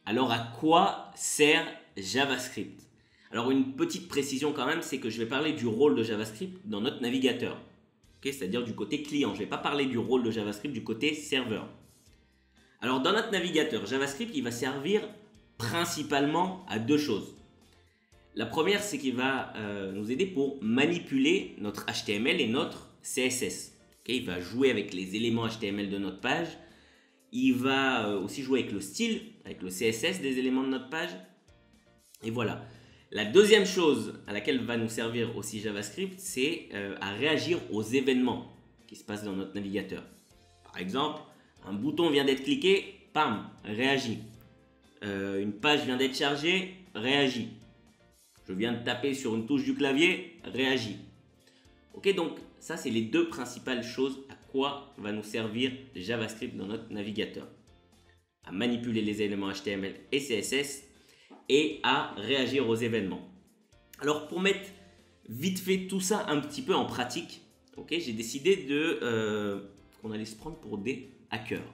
Alors à quoi sert JavaScript? Alors une petite précision quand même, c'est que je vais parler du rôle de JavaScript dans notre navigateur. C'est-à-dire du côté client. Je ne vais pas parler du rôle de JavaScript du côté serveur. Alors dans notre navigateur, JavaScript il va servir principalement à deux choses. La première, c'est qu'il va nous aider pour manipuler notre HTML et notre CSS. Il va jouer avec les éléments HTML de notre page. Il va aussi jouer avec le style, avec le CSS des éléments de notre page. Et voilà. La deuxième chose à laquelle va nous servir aussi JavaScript, c'est à réagir aux événements qui se passent dans notre navigateur. Par exemple, un bouton vient d'être cliqué, pam, réagit. Une page vient d'être chargée, réagit. Je viens de taper sur une touche du clavier, réagit. Ok, donc ça c'est les deux principales choses à quoi va nous servir JavaScript dans notre navigateur. À manipuler les éléments HTML et CSS et à réagir aux événements. Alors pour mettre vite fait tout ça un petit peu en pratique, j'ai décidé qu'on allait se prendre pour des hackers.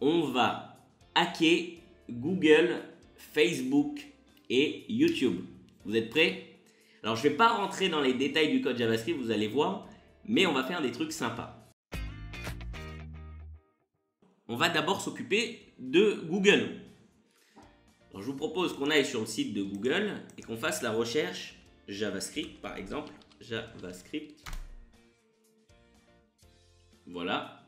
On va hacker Google, Facebook et YouTube. Vous êtes prêts? Alors je ne vais pas rentrer dans les détails du code JavaScript, vous allez voir, mais on va faire des trucs sympas. On va d'abord s'occuper de Google. Alors, je vous propose qu'on aille sur le site de Google et qu'on fasse la recherche JavaScript, par exemple. JavaScript. Voilà.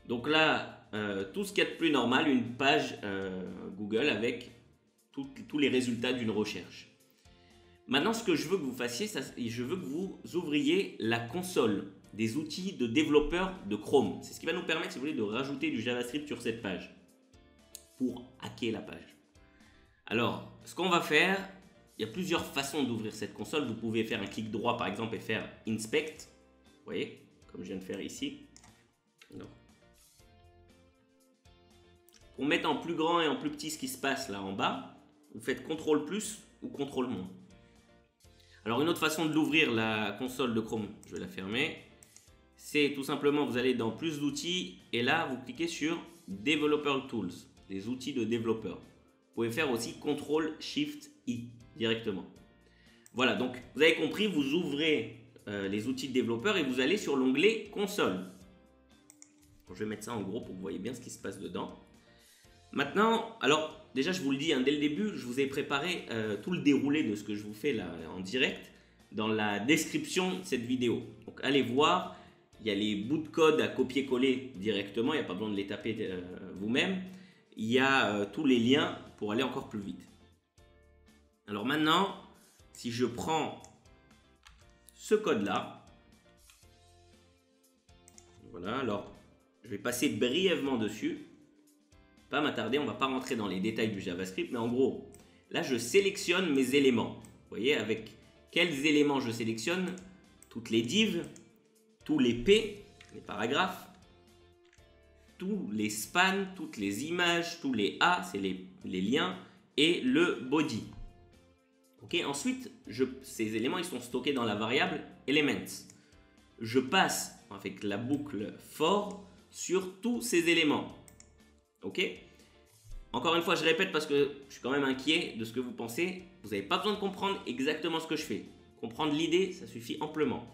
Donc là, tout ce qu'il y a de plus normal, une page Google avec tous les résultats d'une recherche. Maintenant, ce que je veux que vous fassiez, je veux que vous ouvriez la console des outils de développeur de Chrome. C'est ce qui va nous permettre, si vous voulez, de rajouter du JavaScript sur cette page pour hacker la page. Alors, ce qu'on va faire, il y a plusieurs façons d'ouvrir cette console. Vous pouvez faire un clic droit, par exemple, et faire Inspect. Vous voyez, comme je viens de faire ici. Alors, pour mettre en plus grand et en plus petit ce qui se passe là en bas, vous faites CTRL plus ou CTRL moins. Alors une autre façon de l'ouvrir, la console de Chrome, je vais la fermer, c'est tout simplement, vous allez dans plus d'outils et là vous cliquez sur Developer Tools, les outils de développeur. Vous pouvez faire aussi CTRL Shift I directement. Voilà, donc vous avez compris, vous ouvrez les outils de développeur et vous allez sur l'onglet console. Bon, je vais mettre ça en gros pour que vous voyez bien ce qui se passe dedans. Maintenant, alors déjà je vous le dis, dès le début, je vous ai préparé tout le déroulé de ce que je vous fais là en direct dans la description de cette vidéo. Donc allez voir, il y a les bouts de code à copier-coller directement, il n'y a pas besoin de les taper vous-même. Il y a tous les liens pour aller encore plus vite. Alors maintenant, si je prends ce code-là, voilà, alors je vais passer brièvement dessus. Pas m'attarder, on ne va pas rentrer dans les détails du JavaScript, mais en gros, là je sélectionne mes éléments. Vous voyez, avec quels éléments je sélectionne? Toutes les divs, tous les P, les paragraphes, tous les spans, toutes les images, tous les A, c'est les liens, et le body. Ensuite, ces éléments ils sont stockés dans la variable elements. Je passe avec la boucle for sur tous ces éléments. Encore une fois, je répète parce que je suis quand même inquiet de ce que vous pensez. Vous n'avez pas besoin de comprendre exactement ce que je fais. Comprendre l'idée, ça suffit amplement.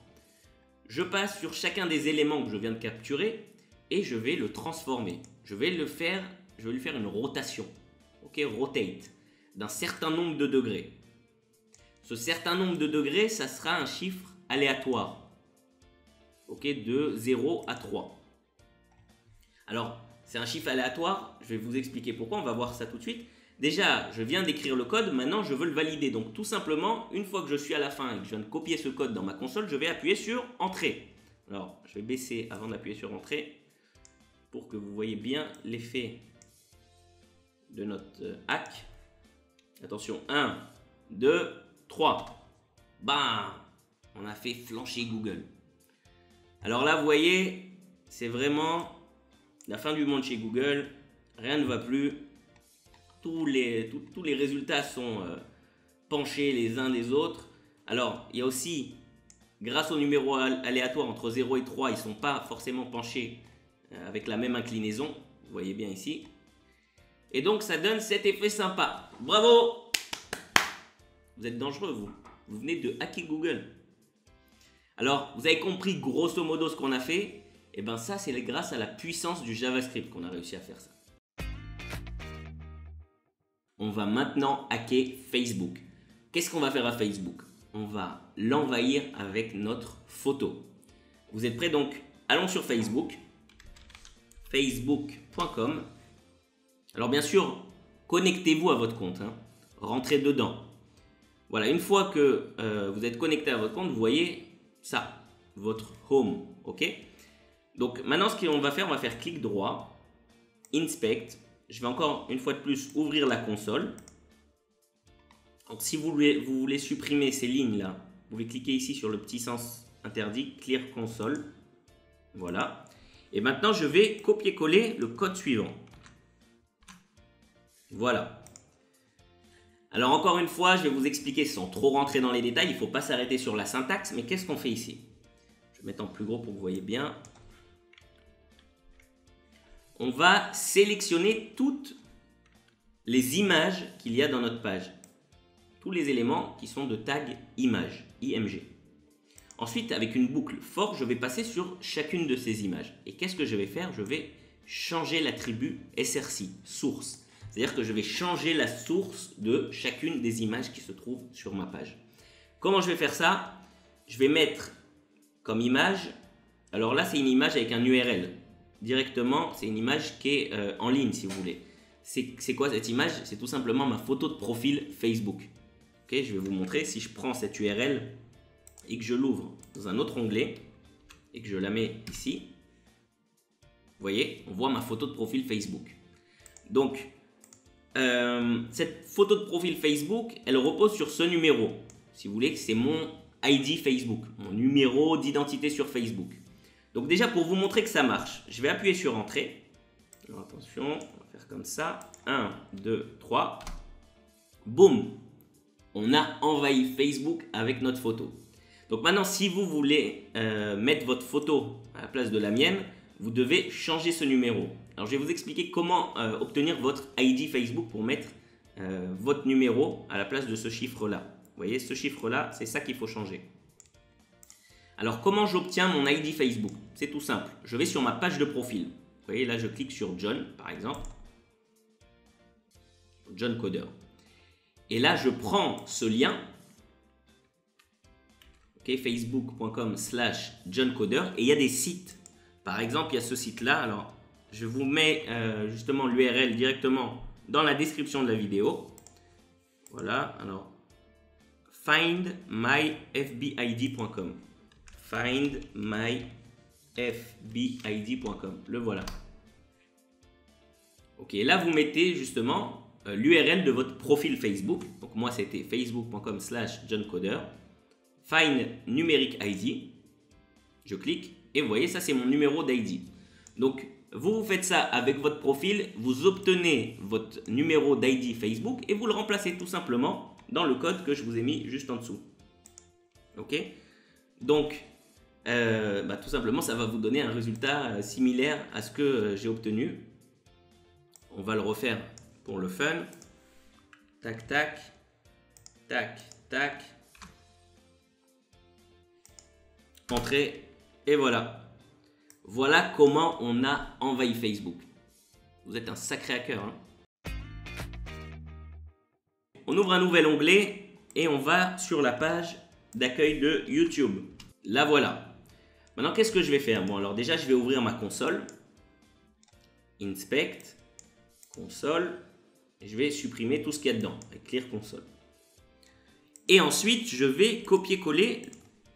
Je passe sur chacun des éléments que je viens de capturer et je vais le transformer. Je vais lui faire une rotation. Rotate d'un certain nombre de degrés. Ce certain nombre de degrés, ça sera un chiffre aléatoire. De 0 à 3. Alors, c'est un chiffre aléatoire, je vais vous expliquer pourquoi, on va voir ça tout de suite. Déjà, je viens d'écrire le code, maintenant je veux le valider. Donc tout simplement, une fois que je suis à la fin et que je viens de copier ce code dans ma console, je vais appuyer sur Entrée. Alors, je vais baisser avant d'appuyer sur Entrée pour que vous voyez bien l'effet de notre hack. Attention, 1, 2, 3. Bam! On a fait flancher Google. Alors là, vous voyez, c'est vraiment la fin du monde chez Google, rien ne va plus, tous les résultats sont penchés les uns des autres. Alors, il y a aussi, grâce au numéro aléatoire entre 0 et 3, ils ne sont pas forcément penchés avec la même inclinaison, vous voyez bien ici. Et donc, ça donne cet effet sympa. Bravo! Vous êtes dangereux, vous. Vous venez de hacker Google. Alors, vous avez compris grosso modo ce qu'on a fait. Et bien ça, c'est grâce à la puissance du JavaScript qu'on a réussi à faire ça. On va maintenant hacker Facebook. Qu'est-ce qu'on va faire à Facebook? On va l'envahir avec notre photo. Vous êtes prêts? Donc, allons sur Facebook. Facebook.com. Alors bien sûr, connectez-vous à votre compte. Rentrez dedans. Voilà, une fois que vous êtes connecté à votre compte, vous voyez ça, votre home. Ok? Donc maintenant, ce qu'on va faire, on va faire clic droit, inspect. Je vais encore une fois de plus ouvrir la console. Donc si vous voulez supprimer ces lignes-là, vous pouvez cliquer ici sur le petit sens interdit, clear console. Voilà. Et maintenant, je vais copier-coller le code suivant. Voilà. Alors encore une fois, je vais vous expliquer sans trop rentrer dans les détails. Il ne faut pas s'arrêter sur la syntaxe, mais qu'est-ce qu'on fait ici? Je vais mettre en plus gros pour que vous voyez bien. On va sélectionner toutes les images qu'il y a dans notre page. Tous les éléments qui sont de tag image, IMG. Ensuite, avec une boucle for, je vais passer sur chacune de ces images. Et qu'est-ce que je vais faire? Je vais changer l'attribut src, source. C'est-à-dire que je vais changer la source de chacune des images qui se trouvent sur ma page. Comment je vais faire ça? Je vais mettre comme image, alors là c'est une image avec un URL. Directement, c'est une image qui est en ligne si vous voulez. C'est quoi cette image? C'est tout simplement ma photo de profil Facebook. Okay, je vais vous montrer. Si je prends cette URL et que je l'ouvre dans un autre onglet et que je la mets ici, vous voyez, on voit ma photo de profil Facebook. Donc, cette photo de profil Facebook, elle repose sur ce numéro. Si vous voulez, c'est mon ID Facebook, mon numéro d'identité sur Facebook. Donc déjà, pour vous montrer que ça marche, je vais appuyer sur Entrée. Alors, attention, on va faire comme ça. 1, 2, 3. Boum! On a envahi Facebook avec notre photo. Donc maintenant, si vous voulez mettre votre photo à la place de la mienne, vous devez changer ce numéro. Alors, je vais vous expliquer comment obtenir votre ID Facebook pour mettre votre numéro à la place de ce chiffre-là. Vous voyez, ce chiffre-là, c'est ça qu'il faut changer. Alors, comment j'obtiens mon ID Facebook? C'est tout simple. Je vais sur ma page de profil. Vous voyez, là, je clique sur John, par exemple. John Coder. Et là, je prends ce lien. Okay, facebook.com/John Coder. Et il y a des sites. Par exemple, il y a ce site-là. Alors, je vous mets justement l'URL directement dans la description de la vidéo. Voilà. Alors, findmyfbid.com. findmyfbid.com. Le voilà. Ok, là vous mettez justement l'URL de votre profil Facebook. Donc moi c'était facebook.com/johncoder. Find numérique ID. Je clique et vous voyez ça c'est mon numéro d'ID. Donc vous faites ça avec votre profil, vous obtenez votre numéro d'ID Facebook et vous le remplacez tout simplement dans le code que je vous ai mis juste en dessous. Ok, donc tout simplement ça va vous donner un résultat similaire à ce que j'ai obtenu. On va le refaire pour le fun. Tac tac tac tac, entrée et voilà. Voilà comment on a envahi Facebook. Vous êtes un sacré hacker, hein. On ouvre un nouvel onglet et on va sur la page d'accueil de YouTube. La voilà. Maintenant, qu'est-ce que je vais faire? Bon, alors déjà, je vais ouvrir ma console. Inspect, console. Et je vais supprimer tout ce qu'il y a dedans avec Clear Console. Et ensuite, je vais copier-coller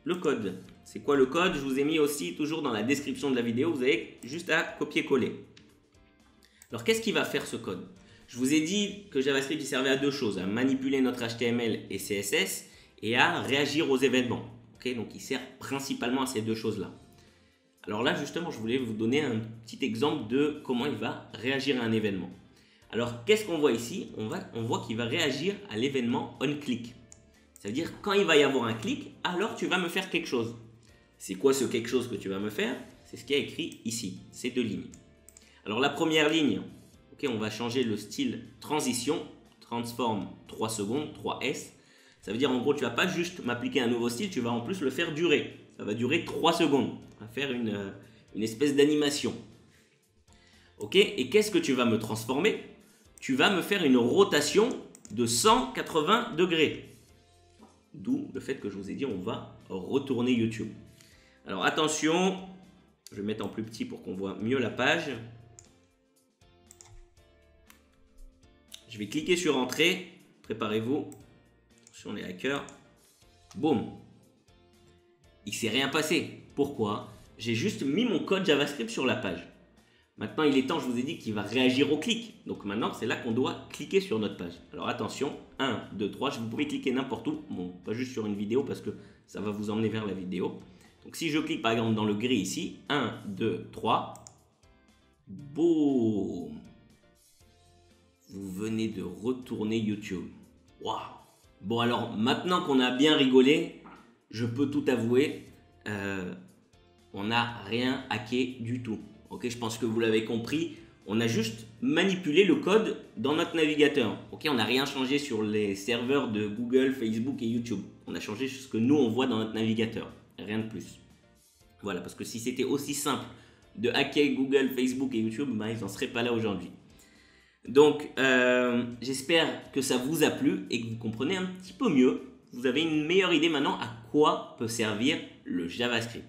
le code. C'est quoi le code? Je vous ai mis aussi toujours dans la description de la vidéo. Vous avez juste à copier-coller. Alors, qu'est-ce qui va faire ce code? Je vous ai dit que JavaScript il servait à deux choses, à manipuler notre HTML et CSS et à réagir aux événements. Okay, donc, il sert principalement à ces deux choses-là. Alors là, justement, je voulais vous donner un petit exemple de comment il va réagir à un événement. Alors, qu'est-ce qu'on voit ici? On voit qu'il va réagir à l'événement onClick. Ça veut dire quand il va y avoir un clic, alors tu vas me faire quelque chose. C'est quoi ce quelque chose que tu vas me faire? C'est ce qui est écrit ici, ces deux lignes. Alors la première ligne, Ok, on va changer le style transition, transform 3 secondes, 3S. Ça veut dire en gros, tu vas pas juste m'appliquer un nouveau style, tu vas en plus le faire durer. Ça va durer 3 secondes. On va faire une espèce d'animation. Ok, et qu'est-ce que tu vas me transformer? Tu vas me faire une rotation de 180 degrés. D'où le fait que je vous ai dit, on va retourner YouTube. Alors attention, je vais mettre en plus petit pour qu'on voit mieux la page. Je vais cliquer sur Entrée. Préparez-vous. Attention les hackers. Boum. Il ne s'est rien passé. Pourquoi? J'ai juste mis mon code JavaScript sur la page. Maintenant, il est temps, je vous ai dit qu'il va réagir au clic. Donc maintenant, c'est là qu'on doit cliquer sur notre page. Alors attention, 1, 2, 3. Vous pouvez cliquer n'importe où. Bon, pas juste sur une vidéo parce que ça va vous emmener vers la vidéo. Donc si je clique par exemple dans le gris ici, 1, 2, 3. Boum. Vous venez de retourner YouTube. Waouh. Bon alors, maintenant qu'on a bien rigolé, je peux tout avouer, on n'a rien hacké du tout. Ok, je pense que vous l'avez compris. On a juste manipulé le code dans notre navigateur. Ok, on n'a rien changé sur les serveurs de Google, Facebook et YouTube. On a changé ce que nous on voit dans notre navigateur. Rien de plus. Voilà, parce que si c'était aussi simple de hacker Google, Facebook et YouTube, ben, ils n'en seraient pas là aujourd'hui. Donc, j'espère que ça vous a plu et que vous comprenez un petit peu mieux. Vous avez une meilleure idée maintenant à quoi peut servir le JavaScript.